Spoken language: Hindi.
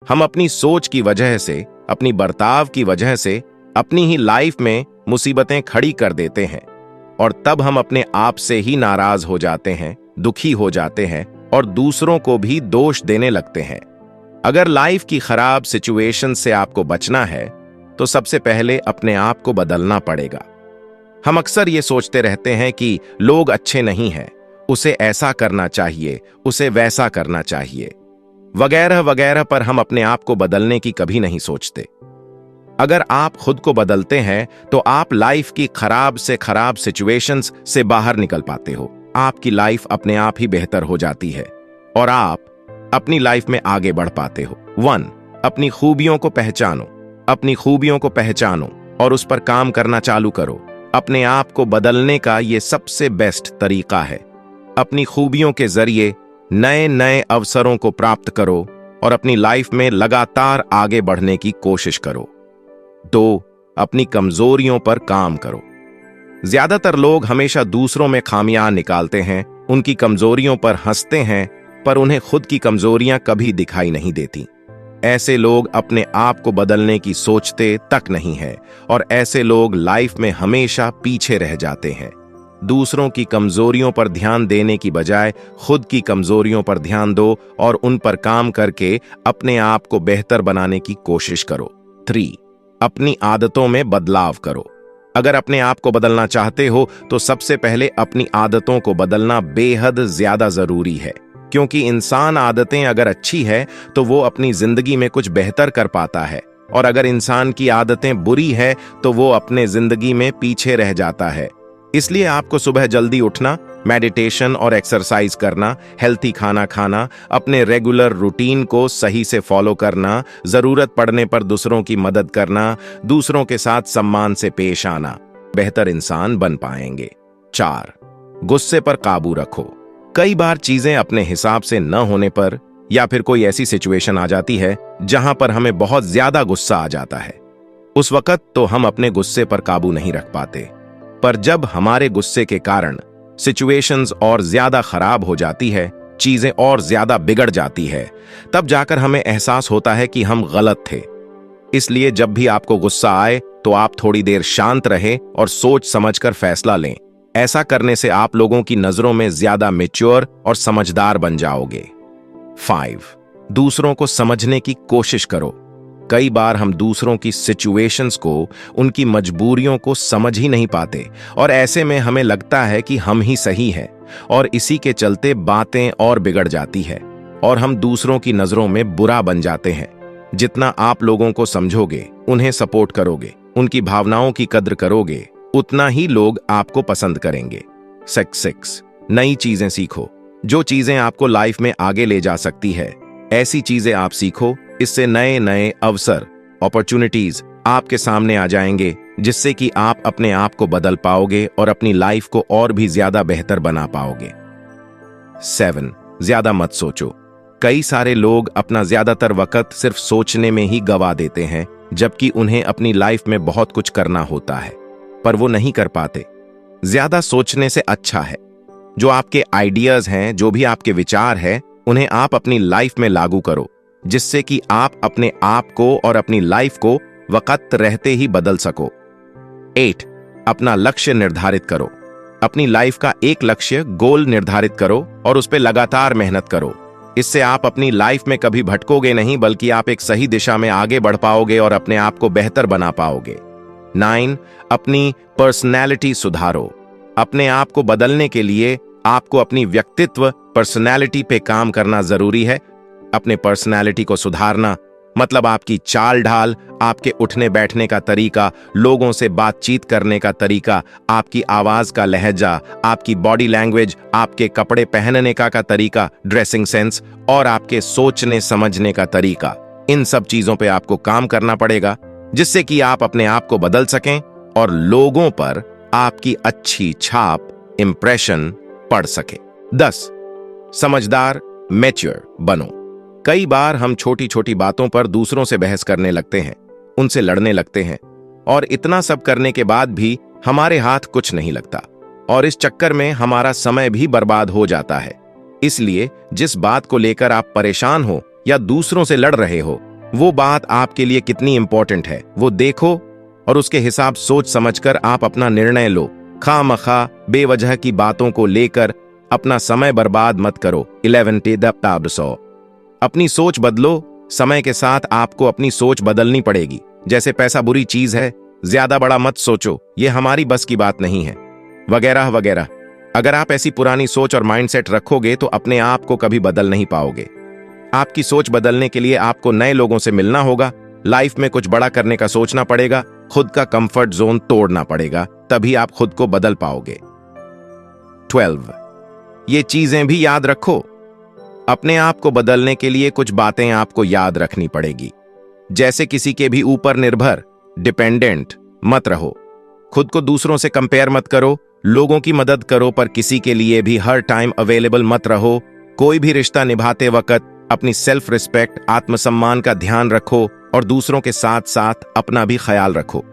हम अपनी सोच की वजह से, अपनी बर्ताव की वजह से अपनी ही लाइफ में मुसीबतें खड़ी कर देते हैं और तब हम अपने आप से ही नाराज हो जाते हैं, दुखी हो जाते हैं और दूसरों को भी दोष देने लगते हैं। अगर लाइफ की खराब सिचुएशन से आपको बचना है तो सबसे पहले अपने आप को बदलना पड़ेगा। हम अक्सर ये सोचते रहते हैं कि लोग अच्छे नहीं हैं, उसे ऐसा करना चाहिए, उसे वैसा करना चाहिए, वगैरह वगैरह, पर हम अपने आप को बदलने की कभी नहीं सोचते। अगर आप खुद को बदलते हैं तो आप लाइफ की खराब से खराब सिचुएशंस से बाहर निकल पाते हो। आपकी लाइफ अपने आप ही बेहतर हो जाती है और आप अपनी लाइफ में आगे बढ़ पाते हो। 1. अपनी खूबियों को पहचानो। अपनी खूबियों को पहचानो और उस पर काम करना चालू करो। अपने आप को बदलने का ये सबसे बेस्ट तरीका है। अपनी खूबियों के जरिए नए नए अवसरों को प्राप्त करो और अपनी लाइफ में लगातार आगे बढ़ने की कोशिश करो। 2. अपनी कमजोरियों पर काम करो। ज्यादातर लोग हमेशा दूसरों में खामियां निकालते हैं, उनकी कमजोरियों पर हंसते हैं, पर उन्हें खुद की कमजोरियां कभी दिखाई नहीं देती। ऐसे लोग अपने आप को बदलने की सोचते तक नहीं है और ऐसे लोग लाइफ में हमेशा पीछे रह जाते हैं। दूसरों की कमजोरियों पर ध्यान देने की बजाय खुद की कमजोरियों पर ध्यान दो और उन पर काम करके अपने आप को बेहतर बनाने की कोशिश करो। 3. अपनी आदतों में बदलाव करो। अगर अपने आप को बदलना चाहते हो तो सबसे पहले अपनी आदतों को बदलना बेहद ज्यादा जरूरी है, क्योंकि इंसान आदतें अगर अच्छी है तो वो अपनी जिंदगी में कुछ बेहतर कर पाता है, और अगर इंसान की आदतें बुरी है तो वो अपने जिंदगी में पीछे रह जाता है। इसलिए आपको सुबह जल्दी उठना, मेडिटेशन और एक्सरसाइज करना, हेल्थी खाना खाना, अपने रेगुलर रूटीन को सही से फॉलो करना, जरूरत पड़ने पर दूसरों की मदद करना, दूसरों के साथ सम्मान से पेश आना, बेहतर इंसान बन पाएंगे। 4. गुस्से पर काबू रखो। कई बार चीजें अपने हिसाब से न होने पर या फिर कोई ऐसी सिचुएशन आ जाती है जहां पर हमें बहुत ज्यादा गुस्सा आ जाता है। उस वक्त तो हम अपने गुस्से पर काबू नहीं रख पाते, पर जब हमारे गुस्से के कारण सिचुएशंस और ज्यादा खराब हो जाती है, चीजें और ज्यादा बिगड़ जाती है, तब जाकर हमें एहसास होता है कि हम गलत थे। इसलिए जब भी आपको गुस्सा आए तो आप थोड़ी देर शांत रहें और सोच समझकर फैसला लें। ऐसा करने से आप लोगों की नजरों में ज्यादा मैच्योर और समझदार बन जाओगे। 5. दूसरों को समझने की कोशिश करो। कई बार हम दूसरों की सिचुएशंस को, उनकी मजबूरियों को समझ ही नहीं पाते और ऐसे में हमें लगता है कि हम ही सही हैं और इसी के चलते बातें और बिगड़ जाती है और हम दूसरों की नजरों में बुरा बन जाते हैं। जितना आप लोगों को समझोगे, उन्हें सपोर्ट करोगे, उनकी भावनाओं की कद्र करोगे, उतना ही लोग आपको पसंद करेंगे। 6. नई चीजें सीखो। जो चीजें आपको लाइफ में आगे ले जा सकती है, ऐसी चीजें आप सीखो। इससे नए नए अवसर, अपॉर्चुनिटीज आपके सामने आ जाएंगे, जिससे कि आप अपने आप को बदल पाओगे और अपनी लाइफ को और भी ज्यादा बेहतर बना पाओगे। 7. ज्यादा मत सोचो। कई सारे लोग अपना ज्यादातर वक्त सिर्फ सोचने में ही गवा देते हैं, जबकि उन्हें अपनी लाइफ में बहुत कुछ करना होता है, पर वो नहीं कर पाते। ज्यादा सोचने से अच्छा है जो आपके आइडियाज हैं, जो भी आपके विचार हैं, उन्हें आप अपनी लाइफ में लागू करो, जिससे कि आप अपने आप को और अपनी लाइफ को वक्त रहते ही बदल सको। 8. अपना लक्ष्य निर्धारित करो। अपनी लाइफ का एक लक्ष्य, गोल निर्धारित करो और उस पर लगातार मेहनत करो। इससे आप अपनी लाइफ में कभी भटकोगे नहीं, बल्कि आप एक सही दिशा में आगे बढ़ पाओगे और अपने आप को बेहतर बना पाओगे। 9. अपनी पर्सनैलिटी सुधारो। अपने आप को बदलने के लिए आपको अपनी व्यक्तित्व, पर्सनैलिटी पे काम करना जरूरी है। अपने पर्सनैलिटी को सुधारना मतलब आपकी चाल ढाल, आपके उठने बैठने का तरीका, लोगों से बातचीत करने का तरीका, आपकी आवाज का लहजा, आपकी बॉडी लैंग्वेज, आपके कपड़े पहनने का तरीका, ड्रेसिंग सेंस और आपके सोचने समझने का तरीका। इन सब चीजों पे आपको काम करना पड़ेगा, जिससे कि आप अपने आप को बदल सकें और लोगों पर आपकी अच्छी छाप, इंप्रेशन पड़ सके। 10. समझदार, मैच्योर बनो। कई बार हम छोटी छोटी बातों पर दूसरों से बहस करने लगते हैं, उनसे लड़ने लगते हैं और इतना सब करने के बाद भी हमारे हाथ कुछ नहीं लगता और इस चक्कर में हमारा समय भी बर्बाद हो जाता है। इसलिए जिस बात को लेकर आप परेशान हो या दूसरों से लड़ रहे हो, वो बात आपके लिए कितनी इंपॉर्टेंट है वो देखो और उसके हिसाब सोच समझकर आप अपना निर्णय लो। खामखा बेवजह की बातों को लेकर अपना समय बर्बाद मत करो। 11 अपनी सोच बदलो। समय के साथ आपको अपनी सोच बदलनी पड़ेगी। जैसे पैसा बुरी चीज है, ज्यादा बड़ा मत सोचो, ये हमारी बस की बात नहीं है, वगैरह वगैरह। अगर आप ऐसी पुरानी सोच और माइंडसेट रखोगे तो अपने आप को कभी बदल नहीं पाओगे। आपकी सोच बदलने के लिए आपको नए लोगों से मिलना होगा, लाइफ में कुछ बड़ा करने का सोचना पड़ेगा, खुद का कंफर्ट जोन तोड़ना पड़ेगा, तभी आप खुद को बदल पाओगे। 12 ये चीजें भी याद रखो। अपने आप को बदलने के लिए कुछ बातें आपको याद रखनी पड़ेगी। जैसे किसी के भी ऊपर निर्भर डिपेंडेंट मत रहो। खुद को दूसरों से कंपेयर मत करो। लोगों की मदद करो पर किसी के लिए भी हर टाइम अवेलेबल मत रहो। कोई भी रिश्ता निभाते वक्त अपनी सेल्फ रिस्पेक्ट आत्मसम्मान का ध्यान रखो और दूसरों के साथ साथ अपना भी ख्याल रखो।